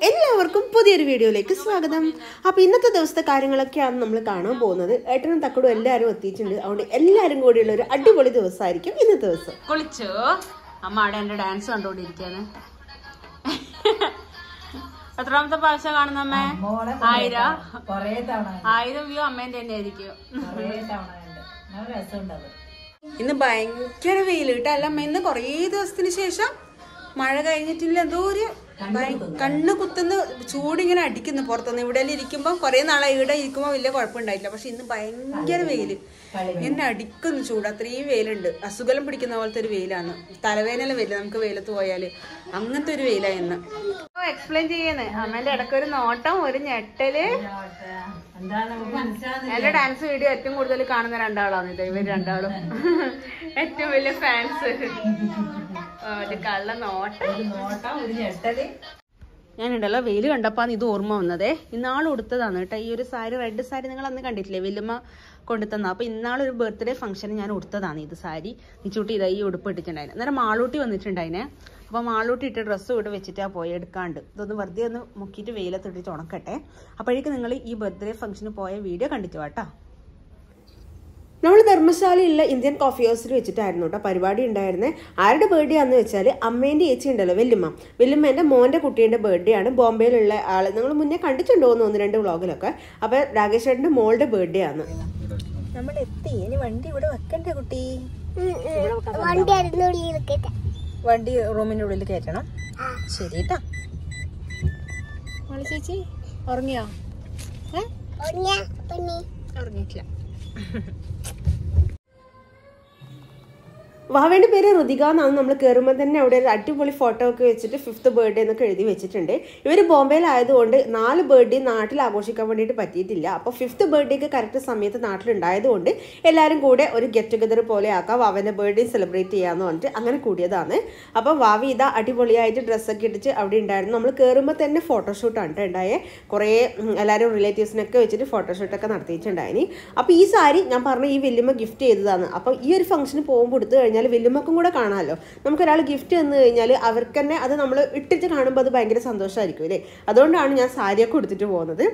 എല്ലാവർക്കും പുതിയൊരു വീഡിയോയിലേക്ക് സ്വാഗതം. അപ്പോൾ ഇന്നത്തെ ദിവസത്തെ കാര്യങ്ങളൊക്കെയാണ് നമ്മൾ കാണാൻ പോകുന്നത്. ഏട്ടനും തക്കടും എല്ലാവരും എത്തിയിട്ടുണ്ട്. അതുകൊണ്ട് എല്ലാവരും കൂടിയുള്ള ഒരു അടിപൊളി ദിവസമായിരിക്കും ഇന്നത്തെ ദിവസം. കുളിച്ചു അമ്മ അവിടെ എന്റെ ഡാൻസ് കണ്ടോണ്ടിരിക്കാണ്. എത്രാമത്തെ പ്രാവശ്യം കാണുന്ന അമ്മേ? 1000 വ്യൂ അമ്മേന്റെ തന്നെ ആയിരിക്കും. ഇന്ന് ഭയങ്കര വെയിൽ കേട്ടോ. അല്ല അമ്മ, ഇന്ന് കൊറേ ദിവസത്തിന് ശേഷം മഴ കഴിഞ്ഞിട്ടില്ല. എന്തോ ഒരു കണ്ണ് കുത്തുന്ന ചൂടിങ്ങനെ അടിക്കുന്നു പുറത്തുനിന്ന്. ഇവിടെ ഇരിക്കുമ്പോൾ കുറെ നാളെ ഇവിടെ ഇരിക്കുമ്പോൾ വലിയ കുഴപ്പമുണ്ടായിട്ടില്ല. പക്ഷെ ഇന്ന് ഭയങ്കര വെയില്, എന്നെ അടിക്കുന്നു ചൂട്. അത്രയും വെയിലുണ്ട്. അസുഖം പിടിക്കുന്ന പോലത്തെ ഒരു വെയിലാണ്. തലവേദന വരില്ല നമുക്ക് വെയിലത്ത് പോയാല്. അങ്ങനത്തെ ഒരു വെയിലായി ഇന്ന്. എക്സ്പ്ലെയിൻ ചെയ്യുന്നേ അമ്മേന്റെ ഇടയ്ക്കൊരു നോട്ടം, ഒരു ഞെട്ടല്. എന്റെ ഡാൻസ് വീഡിയോ ഏറ്റവും കൂടുതൽ കാണുന്ന രണ്ടാളാണ് ഇത്. ഇവർ രണ്ടാളും ഏറ്റവും വലിയ ഫാൻസ്. കള്ള നോട്ടം, ഒരു ഞെട്ടല്. ഞാനുണ്ടല്ലോ വെയിൽ കണ്ടപ്പാന്ന് ഇത് ഓർമ്മ വന്നതേ. ഇന്നാൾ ഉടുത്തതാണ് കേട്ടോ ഈ ഒരു സാരി. റെഡ് സാരി നിങ്ങൾ അന്ന് കണ്ടിട്ടില്ലേ, വല്യമ്മ കൊണ്ടുതന്ന. അപ്പൊ ഇന്നാളൊരു ബർത്ത്ഡേ ഫംഗ്ഷന് ഞാൻ ഉടുത്തതാണ് ഇത് സാരി. നിച്ചൂട്ടി ഇതാ ഈ ഉടുപ്പ് ഇട്ടിട്ടുണ്ടായിരുന്നു. അന്നേരം മാളൂട്ടി വന്നിട്ടുണ്ടായിനെ. അപ്പൊ മാളൂട്ടി ഇട്ട ഡ്രസ്സ് ഇവിടെ വെച്ചിട്ടാ പോയി എടുക്കാണ്ട്. ഇതൊന്ന് വെറുതെ ഒന്ന് മുക്കിയിട്ട് വെയിലത്തിട്ടിട്ട് ഉണക്കട്ടെ. അപ്പോഴേക്കും നിങ്ങൾ ഈ ബർത്ത്ഡേ ഫംഗ്ഷന് പോയ വീഡിയോ കണ്ടിട്ട് വാട്ടാ. നമ്മൾ ധർമ്മശാലയിലുള്ള ഇന്ത്യൻ കോഫി ഹൗസിൽ വെച്ചിട്ടായിരുന്നു കേട്ടോ പരിപാടി ഉണ്ടായിരുന്നത്. ആരുടെ ബർത്ത്ഡേ ആണെന്ന് വെച്ചാൽ അമ്മേൻ്റെ ചേച്ചി ഉണ്ടല്ലോ വല്യമ്മേൻ്റെ മോൻ്റെ കുട്ടീൻ്റെ ബർത്ത്ഡേ ആണ്. ബോംബെയിലുള്ള ആൾ നിങ്ങൾ മുന്നേ കണ്ടിട്ടുണ്ടോന്ന് 1-2 വ്ളോഗിലൊക്കെ. അപ്പോൾ രാകേഷ് ചേട്ടൻ്റെ മോളുടെ ബർത്ത്ഡേ ആണ്. നമ്മൾ എത്തി. ഇനി വണ്ടി ഇവിടെ വെക്കണ്ടേ കുട്ടി? വണ്ടി റൂമിൻ്റെ ഉള്ളിൽ കയറ്റണം. ശരി കേട്ടാ. ചേച്ചി ഉറങ്ങിയോ? ഉറങ്ങിയിട്ടില്ല. വാവേൻ്റെ പേര് ഋതിക എന്നാണ്. നമ്മൾ കയറുമ്പോൾ തന്നെ അവിടെ ഒരു അടിപൊളി ഫോട്ടോ ഒക്കെ വെച്ചിട്ട് 5th ബർത്ത്ഡേ എന്നൊക്കെ എഴുതി വെച്ചിട്ടുണ്ട്. ഇവർ ബോംബെയിലായതുകൊണ്ട് 4 ബർത്ത്ഡേ നാട്ടിൽ ആഘോഷിക്കാൻ വേണ്ടിയിട്ട് പറ്റിയിട്ടില്ല. അപ്പോൾ 5th ബർത്ത്ഡേക്ക് കറക്റ്റ് സമയത്ത് നാട്ടിലുണ്ടായതുകൊണ്ട് എല്ലാവരും കൂടെ ഒരു ഗെറ്റ് ടുഗദർ പോലെ ആക്കാം, വാവേൻ്റെ ബർത്ത്ഡേ സെലിബ്രേറ്റ് ചെയ്യാമെന്ന് പറഞ്ഞിട്ട് അങ്ങനെ കൂടിയതാണ്. അപ്പോൾ വാവി ഇതാ അടിപൊളിയായിട്ട് ഡ്രസ്സൊക്കെ ഇടിച്ച് അവിടെ ഉണ്ടായിരുന്നു. നമ്മൾ കയറുമ്പോൾ തന്നെ ഫോട്ടോഷൂട്ടാണ് കേട്ടോ ഉണ്ടായേ. കുറേ എല്ലാവരും റിലേറ്റീവ്സിനൊക്കെ വെച്ചിട്ട് ഫോട്ടോഷൂട്ടൊക്കെ നടത്തിയിട്ടുണ്ടായിനി. അപ്പോൾ ഈ സാരി ഞാൻ പറഞ്ഞ ഈ വല്യമ്മ ഗിഫ്റ്റ് ചെയ്തതാണ്. അപ്പോൾ ഈ ഒരു ഫംഗ്ഷന് പോകുമ്പോൾ എടുത്തു കഴിഞ്ഞാൽ വല്യമ്മക്കും കൂടെ കാണാമല്ലോ. നമുക്കൊരാൾ ഗിഫ്റ്റ് തന്നു കഴിഞ്ഞാൽ അവർക്ക് തന്നെ അത് നമ്മൾ ഇട്ടിട്ട് കാണുമ്പോൾ അത് ഭയങ്കര സന്തോഷമായിരിക്കും അല്ലേ. അതുകൊണ്ടാണ് ഞാൻ സാരിയൊക്കെ കൊടുത്തിട്ട് പോകുന്നത്.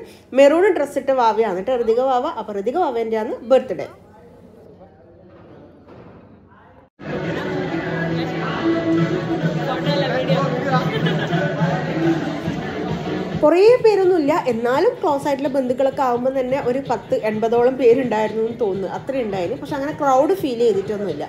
മെറൂൺ ഡ്രസ്സ് ഇട്ട വാവയാണ് കേട്ടോ ഋതിക വാവ. അപ്പോൾ ഋതിക വാവേൻ്റെ ആണ് ബർത്ത്ഡേ. കുറേ പേരൊന്നുമില്ല, എന്നാലും ക്ലോസ് ആയിട്ടുള്ള ബന്ധുക്കളൊക്കെ ആകുമ്പോൾ തന്നെ ഒരു 10-80ഓളം പേരുണ്ടായിരുന്നു എന്ന് തോന്നുന്നു. അത്ര ഉണ്ടായിരുന്നു. പക്ഷെ അങ്ങനെ ക്രൗഡ് ഫീൽ ചെയ്തിട്ടൊന്നുമില്ല.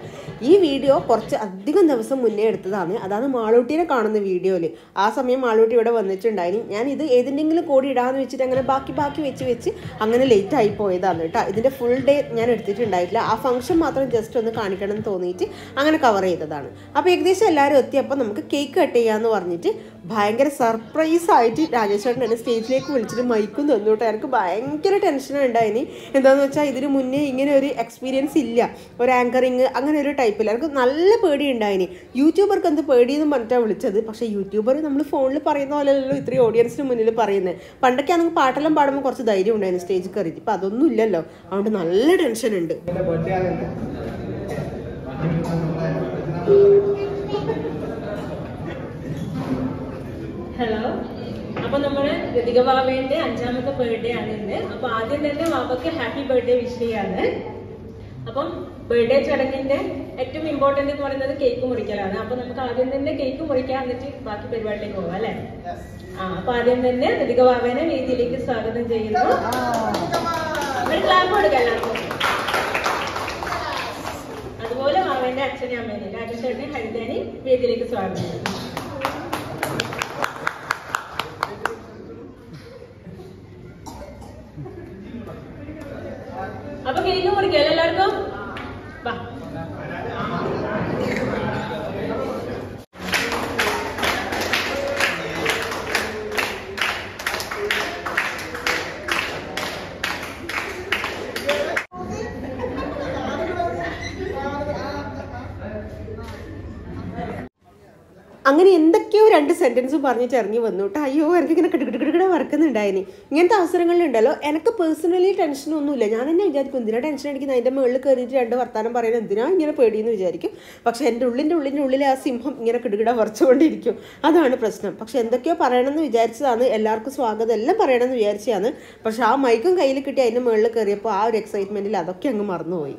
ഈ വീഡിയോ കുറച്ച് അധികം ദിവസം മുന്നേ എടുത്തതാണ്. അതാണ് മാളൂട്ടീനെ കാണുന്ന വീഡിയോയിൽ. ആ സമയം മാളൂട്ടി ഇവിടെ വന്നിട്ടുണ്ടായിരുന്നു. ഞാൻ ഇത് ഏതിൻ്റെങ്കിലും കൂടി ഇടാമെന്ന് വെച്ചിട്ട് അങ്ങനെ ബാക്കി വെച്ച് അങ്ങനെ ലേറ്റ് ആയി പോയതാണ് കേട്ടോ. ഇതിൻ്റെ ഫുൾ ഡേ ഞാൻ എടുത്തിട്ടുണ്ടായിട്ടില്ല. ആ ഫംഗ്ഷൻ മാത്രം ജസ്റ്റ് ഒന്ന് കാണിക്കണം എന്ന് തോന്നിയിട്ട് അങ്ങനെ കവർ ചെയ്തതാണ്. അപ്പോൾ ഏകദേശം എല്ലാവരും എത്തിയപ്പോൾ നമുക്ക് കേക്ക് കട്ട് ചെയ്യാമെന്ന് പറഞ്ഞിട്ട് ഭയങ്കര സർപ്രൈസ് ആയിട്ട് രാജേശ്വരൻ എന്നെ സ്റ്റേജിലേക്ക് വിളിച്ചിട്ട് മൈക്കും തന്നു കേട്ടോ. എനിക്ക് ഭയങ്കര ടെൻഷനാണ് ഉണ്ടായിനി. എന്താണെന്ന് വെച്ചാൽ ഇതിന് മുന്നേ ഇങ്ങനെ ഒരു എക്സ്പീരിയൻസ് ഇല്ല, ഒരു ആങ്കറിങ് അങ്ങനെ ഒരു ടൈപ്പില്ല. എനിക്ക് നല്ല പേടി ഉണ്ടായിനി. യൂട്യൂബർക്ക് എന്ത് പേടിയെന്ന് പറഞ്ഞിട്ടാണ് വിളിച്ചത്. പക്ഷേ യൂട്യൂബർ നമ്മൾ ഫോണിൽ പറയുന്ന പോലെയല്ലോ ഇത്രയും ഓഡിയൻസിന് മുന്നിൽ പറയുന്നത്. പണ്ടൊക്കെ ആണെങ്കിൽ പാട്ടെല്ലാം പാടുമ്പോൾ കുറച്ച് ധൈര്യം ഉണ്ടായിരുന്നു സ്റ്റേജിൽ കയറിയിട്ട്. ഇപ്പം അതൊന്നും ഇല്ലല്ലോ. അതുകൊണ്ട് നല്ല ടെൻഷനുണ്ട്. ഹലോ, അപ്പൊ നമ്മള് ഋതിക വാവേന്റെ 5ാമത്തെ ബർത്ത്ഡേ ആണ് ഇന്ന്. അപ്പൊ ആദ്യം തന്നെ വാവക്ക് ഹാപ്പി ബർത്ത്ഡേ വിഷ് ചെയ്യാണ്. അപ്പം ബർത്ത്ഡേ ചടങ്ങിന്റെ ഏറ്റവും ഇമ്പോർട്ടന്റ് എന്ന് പറയുന്നത് കേക്ക് മുറിക്കലാണ്. അപ്പൊ നമുക്ക് ആദ്യം തന്നെ കേക്ക് മുറിക്കാൻ, എന്നിട്ട് ബാക്കി പരിപാടിയിലേക്ക് പോകാം അല്ലെ. അപ്പൊ ആദ്യം തന്നെ ഋതിക വാവേനെ വേദിയിലേക്ക് സ്വാഗതം ചെയ്യുന്നു. ഒരു ക്ലാപ്പ് കൊടുക്കാം എല്ലാവർക്കും. അതുപോലെ വാവേന്റെ അച്ഛനെ അമ്മേനെ രാജേശ്വരനെ ഹരിതേനെ വേദിയിലേക്ക് സ്വാഗതം ചെയ്യുന്നു. അപ്പൊ കേക്ക് മുറിക്കല്ലോ എല്ലാവർക്കും. 2 സെൻറ്റൻസും പറഞ്ഞിട്ട് ഇറങ്ങി വന്നു കേട്ടോ. അയ്യോ എനിക്കിങ്ങനെ കിടക്കിടക്കിടെ വറക്കുന്നുണ്ടായിന്. ഇങ്ങനത്തെ അവസരങ്ങളിലുണ്ടല്ലോ എനിക്ക് പേഴ്സണലി ടെൻഷനൊന്നുമില്ല. ഞാൻ തന്നെ വിചാരിക്കും എന്തിനാ ടെൻഷൻ അടിക്കുന്നത്, അതിൻ്റെ മുകളിൽ കയറിയിട്ട് 2 വർത്താനം പറയുന്നത് എന്തിനാ ഇങ്ങനെ പേടിയെന്ന് വിചാരിക്കും. പക്ഷേ എൻ്റെ ഉള്ളിൽ ആ സിംഹം ഇങ്ങനെ കിടകിട വറച്ചുകൊണ്ടിരിക്കും. അതാണ് പ്രശ്നം. പക്ഷെ എന്തൊക്കെയോ പറയണമെന്ന് വിചാരിച്ചതാണ്, എല്ലാവർക്കും സ്വാഗതം എല്ലാം പറയണമെന്ന് വിചാരിച്ചതാണ്. പക്ഷെ ആ മൈക്കും കയ്യിൽ കിട്ടി അതിൻ്റെ മുകളിൽ കയറിയപ്പോൾ ആ ഒരു എക്സൈറ്റ്മെൻറ്റിൽ അതൊക്കെ അങ്ങ് മറന്നുപോയി.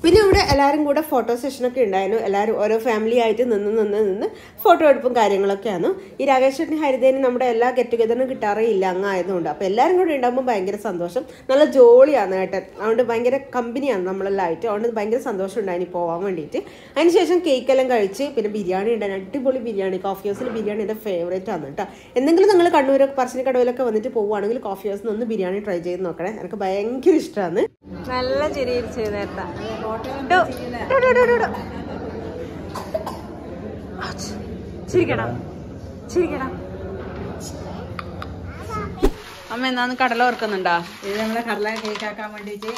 പിന്നെ ഇവിടെ എല്ലാവരും കൂടെ ഫോട്ടോ സെഷനൊക്കെ ഉണ്ടായിരുന്നു. എല്ലാവരും ഓരോ ഫാമിലി ആയിട്ട് നിന്ന് ഫോട്ടോ എടുപ്പും കാര്യങ്ങളൊക്കെയാണ്. ഈ രാകേഷ് ചേട്ടനും ഹരിതേനും നമ്മുടെ എല്ലാ ഗെറ്റ് ടുഗദറിനും കിട്ടാറേ ഇല്ല അങ്ങ് ആയതുകൊണ്ട്. അപ്പോൾ എല്ലാവരും കൂടെ ഉണ്ടാകുമ്പോൾ ഭയങ്കര സന്തോഷം, നല്ല ജോളിയാണ് കേട്ടോ. അതുകൊണ്ട് ഭയങ്കര കമ്പനിയാണ് നമ്മളെല്ലാം ആയിട്ട്. അതുകൊണ്ട് ഭയങ്കര സന്തോഷം ഉണ്ടായിന് പോകാൻ വേണ്ടിയിട്ട്. അതിനുശേഷം കേക്കെല്ലാം കഴിച്ച് പിന്നെ ബിരിയാണി ഉണ്ടായിരുന്നു, അടിപൊളി ബിരിയാണി. കോഫി ഹൗസിൽ ബിരിയാണി എൻ്റെ ഫേവറേറ്റ് ആണ് കേട്ടോ. എന്തെങ്കിലും നിങ്ങൾ കണ്ണൂരൊക്കെ പറശ്ശിനിക്കടവിലൊക്കെ വന്നിട്ട് പോവുകയാണെങ്കിൽ കോഫി ഹൗസിൽ നിന്ന് ബിരിയാണി ട്രൈ ചെയ്ത് നോക്കണേ, എനിക്ക് ഭയങ്കര ഇഷ്ടമാണ്. നല്ല ചിരിയിരിച്ചു നേരത്തെ. ചിരിക്കണം ചിരിക്കണം. അമ്മ എന്നാന്ന് കടല ഓർക്കുന്നുണ്ടാ? ഇത് നമ്മളെ കടല കേക്ക് ആക്കാൻ വേണ്ടിട്ട്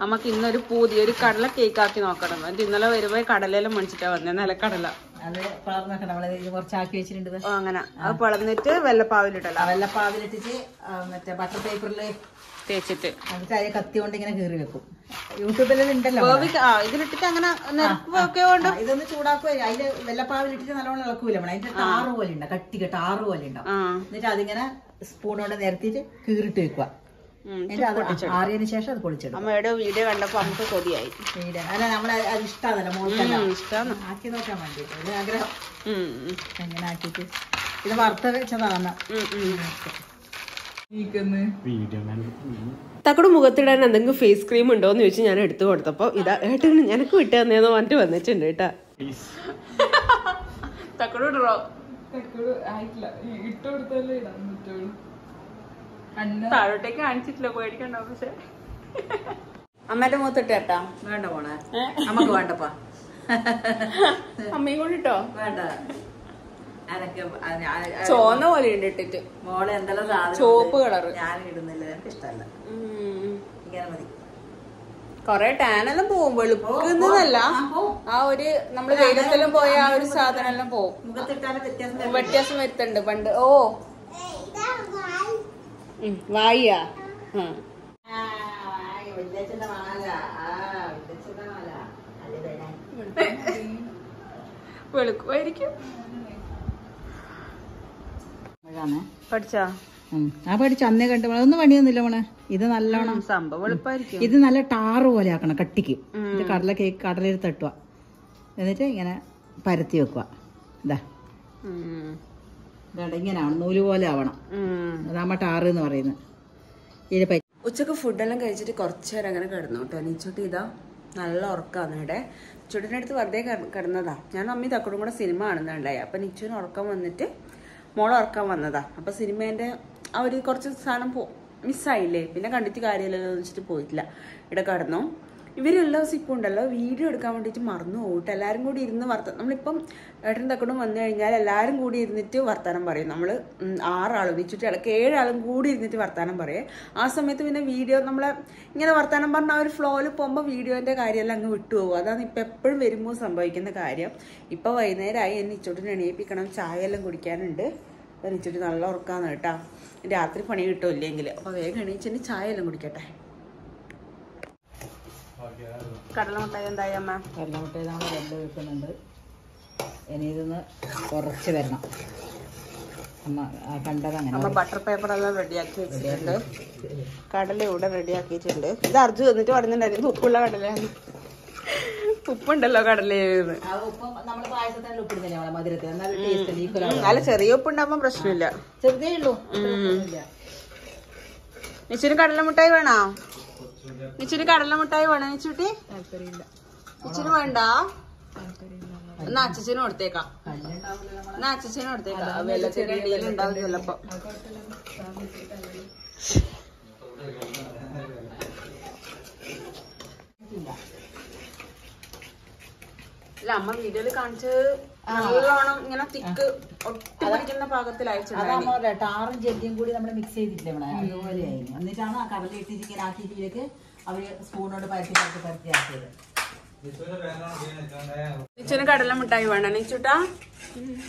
അമ്മക്ക് ഇന്നൊരു ഒരു കടല കേക്ക് ആക്കി നോക്കണം. എന്നിട്ട് ഇന്നലെ വരുമ്പോ കടലെല്ലാം മേടിച്ചിട്ടാ വന്നേ, നിലക്കടല. അത് പിളർന്നൊക്കെ നമ്മള് കുറച്ചാക്കി വെച്ചിട്ടുണ്ട്. അങ്ങനെ അത് പിളർന്നിട്ട് വെള്ളപ്പാവിലിട്ടല്ല, വെള്ളപ്പാവിലിട്ടിട്ട് മറ്റേ ബട്ടർ പേപ്പറിൽ തേച്ചിട്ട് എന്നിട്ട് അതിൽ കത്തി കൊണ്ട് ഇങ്ങനെ കീറി വെക്കും. യൂട്യൂബിലെല്ലാം ഉണ്ടല്ലോ. ഇതിലിട്ടിട്ട് അങ്ങനെ നെരുപ്പൊക്കെ കൊണ്ട് ഇതൊന്ന് ചൂടാക്കുക. അതില് വെള്ളപ്പാവിലിട്ടിട്ട് നല്ലോണം ഇളക്കൂല നമ്മള്. അതിന്റെ ടാറ് പോലെ ഉണ്ടാവും, കട്ടി ടാറ് പോലെ ഉണ്ടാവും. എന്നിട്ട് അതിങ്ങനെ സ്പൂൺ കൊണ്ട് നിരത്തിയിട്ട് കീറിട്ട് വെക്കുക. ആറിയതിനു ശേഷം അത് പൊളിച്ചിടും. അമ്മയുടെ വീഡിയോ കണ്ടപ്പോ നമുക്ക് കൊതിയായി. അല്ല നമ്മളെ അത് ഇഷ്ടമാണല്ലോ, മോൾക്കെല്ലാം ഇഷ്ടമാണ് ആക്കി നോക്കാൻ വേണ്ടിട്ട് ഒരു ആഗ്രഹം. എങ്ങനെ ആക്കിട്ട് ഇത് വറുത്ത വെച്ചതാണ്. തക്കട് മുഖത്തിടാൻ എന്തെങ്കിലും ഫേസ് ക്രീം ഉണ്ടോ എന്ന് ചോദിച്ചു ഞാൻ എടുത്തു കൊടുത്തപ്പോ ഇതാ ഏട്ടന് എനിക്ക് വിട്ടു തന്നേന്ന് പറഞ്ഞിട്ട് വന്നിട്ടുണ്ട് കേട്ടാ. താഴോട്ടേക്ക് കാണിച്ചിട്ടില്ല, പേടിക്കണ്ടോ? പക്ഷെ അമ്മേന്റെ മുഖത്തിട്ട് കേട്ടാ. വേണ്ട പോണേ, നമുക്ക് വേണ്ടപ്പാ. അമ്മയും കൊണ്ടിട്ടോ വേണ്ട. ചോന്ന പോലെ ഉണ്ട് ഇട്ടിട്ട്. മോളെ എന്തെല്ലാം സാധനം ചോപ്പ് കളറ് ഞാൻ ഇടുന്നില്ല, എനിക്ക് ഇഷ്ടമല്ല. ഇങ്ങനെ മതി. കൊറേ ടാനെല്ലാം പോവും, വെളുക്കുന്നല്ല ആ ഒരു നമ്മള് വെയിലത്തെല്ലാം പോയ ആ ഒരു സാധനം എല്ലാം പോവും. മുഖത്തിട്ടാലും വ്യത്യാസം വരുത്തുണ്ട് പണ്ട്. ഓ വായ വെളുക്കുമായിരിക്കും. പഠിച്ചാ പഠിച്ചു അന്നേ കണ്ടു. ഒന്നും പണിയൊന്നുമില്ല മോളെ. ഇത് നല്ലോണം സംഭവം എളുപ്പമായിരിക്കും. ഇത് നല്ല ടാറ് പോലെ ആക്കണം, കട്ടിക്ക്. ഇത് കടല കേക്ക് കടലയിൽ തട്ടുക, എന്നിട്ട് ഇങ്ങനെ പരത്തി വെക്കുക. ഇതാ ഇങ്ങനെയാണ്, നൂല് പോലെ ആവണം. അതാകുമ്പോ ടാറ് എന്ന് പറയുന്നത്. ഉച്ചക്ക് ഫുഡെല്ലാം കഴിച്ചിട്ട് കുറച്ചു നേരം അങ്ങനെ കിടന്നു കേട്ടോ. നീച്ചോട്ടി ഇതാ നല്ല ഉറക്കാന്ന്. ഇവിടെ ചുട്ടിൻ്റെ അടുത്ത് വെറുതെ കിടന്നതാ. ഞാൻ അമ്മി തക്കടും കൂടെ സിനിമ കാണുന്നുണ്ടായി. അപ്പൊ നിച്ചുവിന് ഉറക്കം വന്നിട്ട് മോളെ ഉറക്കാൻ വന്നതാ. അപ്പൊ സിനിമേന്റെ ആ ഒരു കുറച്ച് സാധനം മിസ്സായില്ലേ, പിന്നെ കണ്ടിട്ട് കാര്യമില്ലല്ലോ എന്ന് വെച്ചിട്ട് പോയിട്ടില്ല. ഇവിടെ കിടന്നു. ഇവരെല്ലാ ദിവസം ഇപ്പം ഉണ്ടല്ലോ വീഡിയോ എടുക്കാൻ വേണ്ടിയിട്ട് മറന്നു പോയിട്ട് എല്ലാവരും കൂടി ഇരുന്ന് നമ്മളിപ്പം ഏട്ടൻ തക്കടും വന്നു കഴിഞ്ഞാൽ എല്ലാവരും കൂടി ഇരുന്നിട്ട് വർത്താനം പറയും. നമ്മൾ 6 ആളും വെച്ചിട്ട് ഇടയ്ക്ക് 7 ആളും കൂടി ഇരുന്നിട്ട് വർത്താനം പറയും. ആ സമയത്ത് പിന്നെ വീഡിയോ നമ്മളെ ഇങ്ങനെ വർത്താനം പറഞ്ഞ ആ ഒരു ഫ്ലോയിൽ പോകുമ്പോൾ വീഡിയോൻ്റെ കാര്യമെല്ലാം അങ്ങ് വിട്ടുപോകും. അതാണ് ഇപ്പം എപ്പോഴും വരുമ്പോൾ സംഭവിക്കുന്ന കാര്യം. ഇപ്പം വൈകുന്നേരമായി എന്നെ ഇച്ചോട്ടിന് എണീപ്പിക്കണം, ചായ എല്ലാം കുടിക്കാനുണ്ട്. എണീച്ചിട്ട് നല്ല ഉറക്കാന്ന് കേട്ടാ. രാത്രി പണി കിട്ടുമില്ലെങ്കിൽ അപ്പോൾ വേഗം എണീച്ചിട്ട് ചായ എല്ലാം കുടിക്കട്ടെ. കടലമുട്ടായി എന്തായി അമ്മ? കടലമുട്ടായി നമ്മൾ രണ്ട് വെക്കുന്നുണ്ട്. ഇനി ഇതൊന്ന് കുറച്ച് വരണം. അമ്മ കണ്ടതങ്ങനെ. അമ്മ ബട്ടർ പേപ്പർ എല്ലാം റെഡിയാക്കി വെച്ചിട്ടുണ്ട്. കടല ഇവിടെ റെഡിയാക്കിയിട്ടുണ്ട്. ഇത് അർജു വന്നിട്ട് പറഞ്ഞിട്ടുണ്ടായിരുന്നു ഉപ്പുള്ള കടലയാണ്. ഉപ്പുണ്ടല്ലോ കടലേന്ന്. അല്ല ചെറിയ ഉപ്പുണ്ടാകുമ്പോ പ്രശ്നമില്ല. ചെറുതേ ഉള്ളൂ. നിച്ചിന് കടലമുട്ടായി വേണോ? നിച്ചിന് കടലമുട്ടായി വേണോ നിച്ചുട്ടി? നിച്ചിന് വേണ്ട. എന്നാ അച്ഛനും കൊടുത്തേക്കാം. എന്നാ അച്ഛനും കൊടുത്തേക്കാം. വെള്ളത്തിന്റെ ഇടയിൽ ഉണ്ടാവും ചിലപ്പോ. അല്ല അമ്മ വീഡിയോയില് കാണിച്ച് നല്ലോണം ഇങ്ങനെ തിക്ക് ഒട്ടിക്കുന്ന പാകത്തിൽ അയച്ചിട്ടുണ്ടായിരുന്നു. ടാറും ജെല്ലിയും കൂടി നമ്മൾ മിക്സ് ചെയ്തിട്ടില്ലേ നമ്മളെ, അതുപോലെ ആയിരുന്നു. എന്നിട്ടാണ് ആ കടല ഇട്ടിട്ട് ഇങ്ങനെ ആക്കിയിട്ട് അവര് സ്പൂണോട് പരത്തി ആക്കിയത്. നിച്ചുന് കടല മിഠായി വേണം നിച്ചുട്ടാ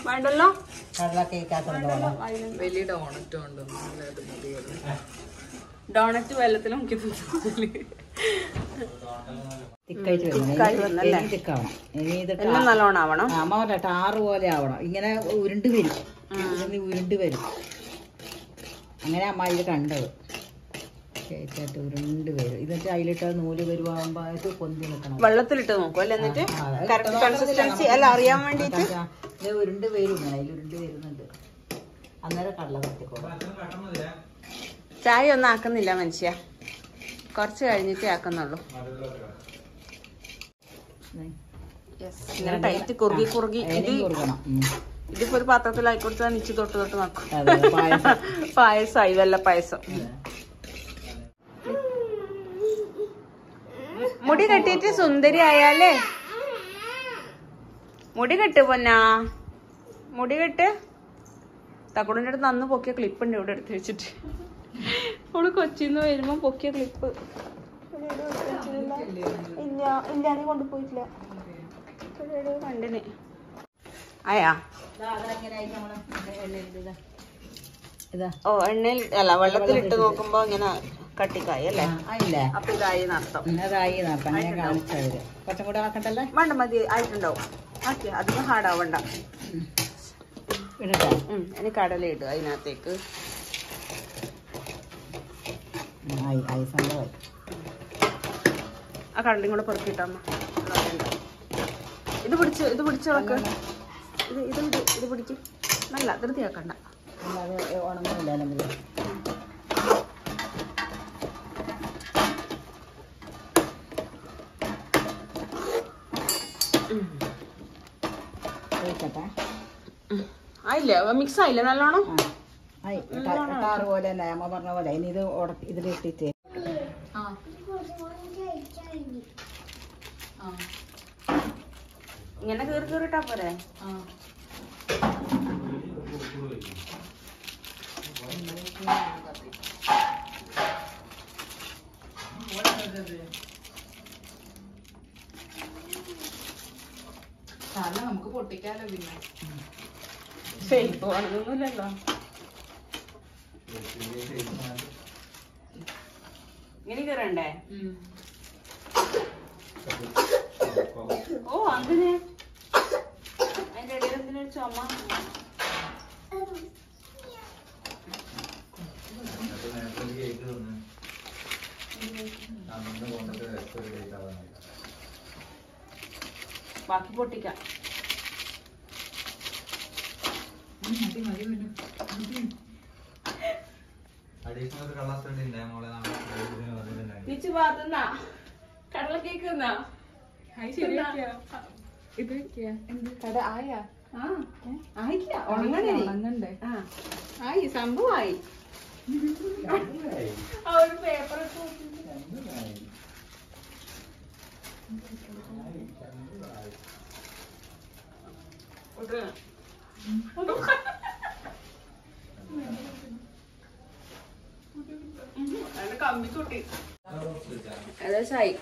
വേണ്ടല്ലോ. കടല കേക്കാത്തുണ്ടോ? വലിയ ഡോണറ്റ് വെള്ളത്തിൽ മുക്കി എല്ലാം നല്ലോണം ആവണം. അമ്മ ടാറ് പോലെ ആവണം. ഇങ്ങനെ ഉരുണ്ട് വരും, ഉരുണ്ട് വരും. അങ്ങനെ അമ്മ ഇത് കണ്ടത്. കേക്കായിട്ട് ഉരുണ്ട് വരും. എന്നിട്ട് അതിലിട്ട് നൂല് വരുവാകുമ്പോ പൊന്തി നിൽക്കണം. വെള്ളത്തിലിട്ട് നോക്കും അല്ലേ? എന്നിട്ട് കൺസിസ്റ്റൻസി അല്ല അറിയാൻ വേണ്ടിട്ട് ഇത് ഉരുണ്ട് വരും. ഇങ്ങനെ അതിൽ ഉരുണ്ട് വരുന്നുണ്ട്. അന്നേരം കടല കത്തിക്കോളും. ചായ ഒന്നും ആക്കുന്നില്ല മനുഷ്യ, കുറച്ച് കഴിഞ്ഞിട്ടേ ആക്കുന്നുള്ളൂ. ഇങ്ങനെ ടൈറ്റ് കുറുകി കുറുകി ഇതിപ്പോ ഒരു പാത്രത്തിലായി കൊടുത്താൽ നിച്ച് തൊട്ട് തൊട്ട് നോക്കും. പായസമായി, വെള്ള പായസം. മുടി കെട്ടിയിട്ട് സുന്ദരി ആയാലേ. മുടി കെട്ട് പൊന്നാ, മുടി കെട്ട്. തക്കുടിന്റെ അടുത്ത് അന്ന് പൊക്കിയ ക്ലിപ്പ് ഉണ്ട് ഇവിടെ എടുത്ത് വെച്ചിട്ട്. അവള് കൊച്ചിന്ന് വരുമ്പോ പൊക്കിയ ക്ലിപ്പ് ഇല്ല ഇല്ല, നീ കൊണ്ടുപോയിട്ടില്ല. കണ്ടിന് ആയാ. ഓ എണ്ണയിൽ അല്ല വെള്ളത്തിലിട്ട് നോക്കുമ്പോ ഇങ്ങനെ കട്ടിക്കായി അല്ലേ? അപ്പൊ ഇതായി നടത്തം. കുറച്ചും കൂടെ ആക്കണ്ടല്ലേ? വേണ്ട, മതി, ആയിട്ടുണ്ടാവും. ഓക്കെ, അധികം ഹാർഡാവണ്ട. ഇനി കടല ഇടുക അതിനകത്തേക്ക്. ആ കടലയും കൂടെ പെറുക്കിട്ടമ്മ. ഇത് പിടിച്ച് വെക്ക്. ഇത് പിടിക്ക്. നല്ല ധൃതിയാക്കണ്ട. ഉണങ്ങില്ല. ആയില്ലേ? മിക്സ് ആയില്ലേ നല്ലോണം? ടാറ് പോലെ തന്നെ അമ്മ പറഞ്ഞ പോലെ. ഇനി ഇത് ഇതിലിട്ടിട്ട് ഇങ്ങനെ കീറിട്ടാ പോരെ? നമുക്ക് പൊട്ടിക്കാലോ. പിന്നെ ഷേപ്പ് വേണമെന്നൊന്നുമില്ലല്ലോ. ഇങ്ങനെ കീറണ്ടേ? ഓ അങ്ങനെ അതിന്റെ ഇടയിൽ എന്തിനൊരു ചുമ. ബാക്കി പൊട്ടിക്കാം. കടല കേക്ക് ഉണങ്ങണ്ടേ? ആയി, സംഭവമായി. ഒരു പേപ്പർ ഏകദേശമായി.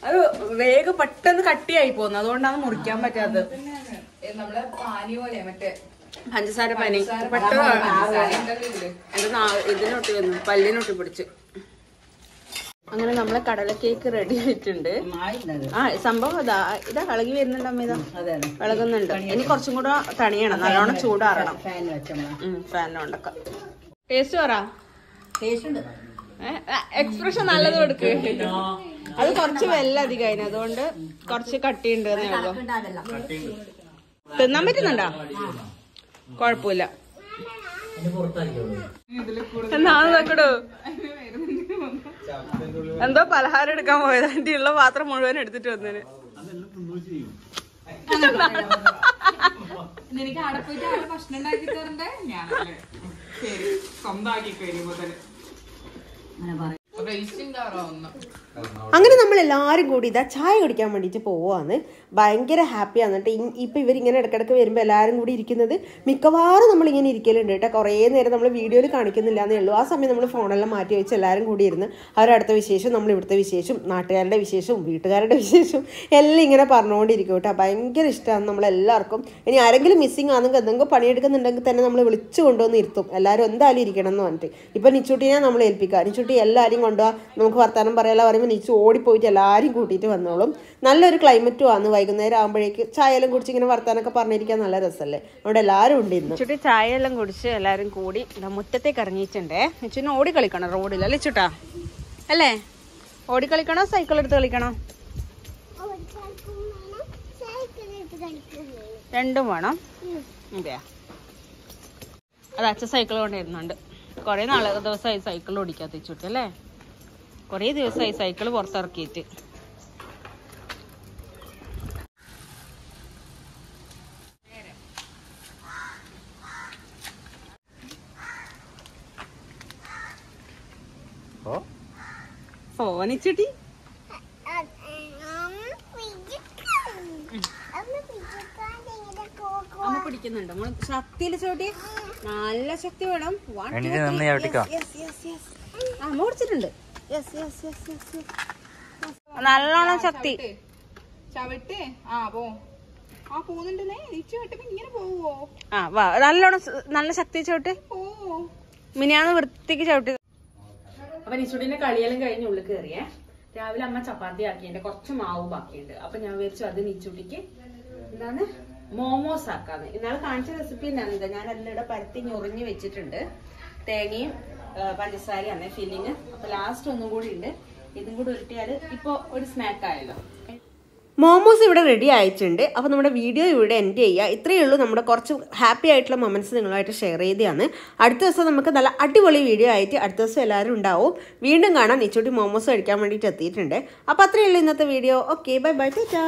അത് വേഗം പെട്ടെന്ന് കട്ടിയായി പോന്നു, അതുകൊണ്ടാണ് മുറിക്കാൻ പറ്റാത്തത്. നമ്മളെ പാനി പോലെ മറ്റേ പഞ്ചസാര പനി പെട്ടെന്ന് ഇതിനൊട്ടി വന്നു, പല്ലിനൊട്ടി പിടിച്ച്. അങ്ങനെ നമ്മളെ കടല കേക്ക് റെഡി ആയിട്ടുണ്ട്. സംഭവം ഇതാ ഇളകി വരുന്നുണ്ട് അമ്മ. ഇതാ ഇളകുന്നുണ്ട്. ഇനി കുറച്ചും കൂടെ തണിയണം, നല്ലോണം ചൂടാറണം. ഫാനിലുണ്ടൊക്കെ. ടേസ്റ്റ് പറ. എക്സ്പ്രഷൻ നല്ലത് കൊടുക്ക്. അത് കുറച്ച് വെള്ളം അധികം അതിന്, അതുകൊണ്ട് കുറച്ച് കട്ടിയുണ്ട്. തിന്നാൻ പറ്റുന്നുണ്ടോ? കൊഴപ്പില്ല. എന്നാക്കടോ എന്തോ പലഹാരം എടുക്കാൻ പോയത്, അതിന്റെ ഉള്ള പാത്രം മുഴുവൻ എടുത്തിട്ട് വന്നേന്. എനിക്ക് അവിടെ പോയിട്ട് അവിടെ ഭക്ഷണം ഉണ്ടാക്കി തരണ്ടേ? ഞാനല്ലേ ശരി സ്വന്തമാക്കി കഴിയുമ്പോ തന്നെ. അങ്ങനെ നമ്മൾ എല്ലാവരും കൂടി ഇതാ ചായ കുടിക്കാൻ വേണ്ടിയിട്ട് പോവുകയാണ്. ഭയങ്കര ഹാപ്പിയാണ് കേട്ടോ. ഇപ്പം ഇവരിങ്ങനെ ഇടയ്ക്കിടയ്ക്ക് വരുമ്പോൾ എല്ലാവരും കൂടി ഇരിക്കുന്നത് മിക്കവാറും നമ്മളിങ്ങനെ ഇരിക്കലുണ്ട് കേട്ടോ. കുറേ നേരം നമ്മൾ വീഡിയോയിൽ കാണിക്കുന്നില്ല എന്നേ ഉള്ളൂ. ആ സമയം നമ്മൾ ഫോണെല്ലാം മാറ്റി വെച്ച് എല്ലാവരും കൂടി ഇരുന്ന് അവരടുത്ത വിശേഷം, നമ്മൾ ഇവിടുത്തെ വിശേഷം, നാട്ടുകാരുടെ വിശേഷം, വീട്ടുകാരുടെ വിശേഷം എല്ലാം ഇങ്ങനെ പറഞ്ഞുകൊണ്ടിരിക്കും കേട്ടോ. ഭയങ്കര ഇഷ്ടമാണ് നമ്മളെല്ലാവർക്കും. ഇനി ആരെങ്കിലും മിസ്സിങ് ആണെങ്കിൽ എന്തെങ്കിലും പണിയെടുക്കുന്നുണ്ടെങ്കിൽ തന്നെ നമ്മൾ വിളിച്ചു കൊണ്ടുവന്ന് ഇരുത്തും. എല്ലാവരും എന്തായാലും ഇരിക്കണം എന്ന് പറഞ്ഞിട്ട്. ഇപ്പം നിച്ചുട്ടിനെ നമ്മൾ ഏൽപ്പിക്കുക. നിച്ചുട്ടി എല്ലാവരും കൊണ്ടുപോകാം, നമുക്ക് വർത്താനം പറയാനുള്ള പറയുമ്പോൾ നിച്ചു ഓടിപ്പോയിട്ട് എല്ലാവരും കൂട്ടിയിട്ട് വന്നോളും. നല്ലൊരു ക്ലൈമറ്റും ആണ്. വൈകുന്നേരം ആകുമ്പോഴേക്ക് ചായയെല്ലാം കുടിച്ച് ഇങ്ങനെ വർത്താനൊക്കെ പറഞ്ഞിരിക്കാൻ നല്ല രസമല്ലേ. അവിടെ എല്ലാവരും ഉണ്ട് ഇന്ന്. ചുട്ടി ചായയെല്ലാം കുടിച്ച് എല്ലാവരും കൂടി മുറ്റത്തേക്ക് ഇറങ്ങിയിട്ടുണ്ടേ. നിച്ചുവിന് ഓടി കളിക്കണം റോഡിൽ അല്ലേ ചുട്ടാ? അല്ലേ? ഓടി കളിക്കണോ സൈക്കിൾ എടുത്ത് കളിക്കണോ? രണ്ടും വേണം. അതെയാ, അത് അച്ഛൻ സൈക്കിൾ കൊണ്ടിരുന്നുണ്ട്. കുറേ ദിവസമായി സൈക്കിൾ ഓടിക്കാത്ത ചുട്ടി അല്ലേ? കുറേ ദിവസമായി സൈക്കിൾ പുറത്തിറക്കിയിട്ട്. ഫോണിച്ചിട്ടി അമ്മ പിടിക്കുന്നുണ്ട്. നമ്മൾ ശക്തിയിൽ ചോട്ടി നല്ല ശക്തി വേണം. അമ്മ പിടിച്ചിട്ടുണ്ട്. നല്ലോണം ശക്തി. നല്ലോണം നല്ല ശക്തി ചവിട്ട്. മിനിയാന്ന് വൃത്തിക്ക് ചവിട്ടി. അപ്പൊ നിച്ചുടിന്റെ കളിയെല്ലാം കഴിഞ്ഞ് ഉള്ളിൽ കയറിയേ. രാവിലെ അമ്മ ചപ്പാത്തി ആക്കിയുണ്ട്, കുറച്ച് മാവ് ബാക്കിയുണ്ട്. അപ്പൊ ഞാൻ വിചാരിച്ചു അത് നിച്ചുടിക്ക് എന്താണ് മോമോസ് ആക്കാന്ന്. ഇന്നാളെ കാണിച്ച റെസിപ്പി ഉണ്ടാകുന്നത് ഇത്. ഞാൻ എല്ലാം പരത്തി ഞൊറിഞ്ഞ് വെച്ചിട്ടുണ്ട്. തേങ്ങയും പഞ്ചസാരയാണ് ഫില്ലിങ്. അപ്പൊ ലാസ്റ്റ് ഒന്നും കൂടി ഉണ്ട്. ഇതും കൂടി ഉരുട്ടിയാല് ഇപ്പൊ ഒരു സ്നാക്ക് ആയല്ലോ. മോമോസ് ഇവിടെ റെഡി ആയിട്ടുണ്ട്. അപ്പോൾ നമ്മുടെ വീഡിയോ ഇവിടെ എൻഡ് ചെയ്യുക. ഇത്രയേ ഉള്ളൂ. നമ്മുടെ കുറച്ച് ഹാപ്പി ആയിട്ടുള്ള മൊമെൻറ്റ്സ് നിങ്ങളുമായിട്ട് ഷെയർ ചെയ്തതാണ്. അടുത്ത ദിവസം നമുക്ക് നല്ല അടിപൊളി വീഡിയോ ആയിട്ട് അടുത്ത ദിവസം എല്ലാവരും ഉണ്ടാവും. വീണ്ടും കാണാം. നിച്ചുട്ടി മോമോസ് കഴിക്കാൻ വേണ്ടിയിട്ട് എത്തിയിട്ടുണ്ട്. അപ്പോൾ അത്രയേ ഉള്ളൂ ഇന്നത്തെ video. Okay, bye bye, Tata.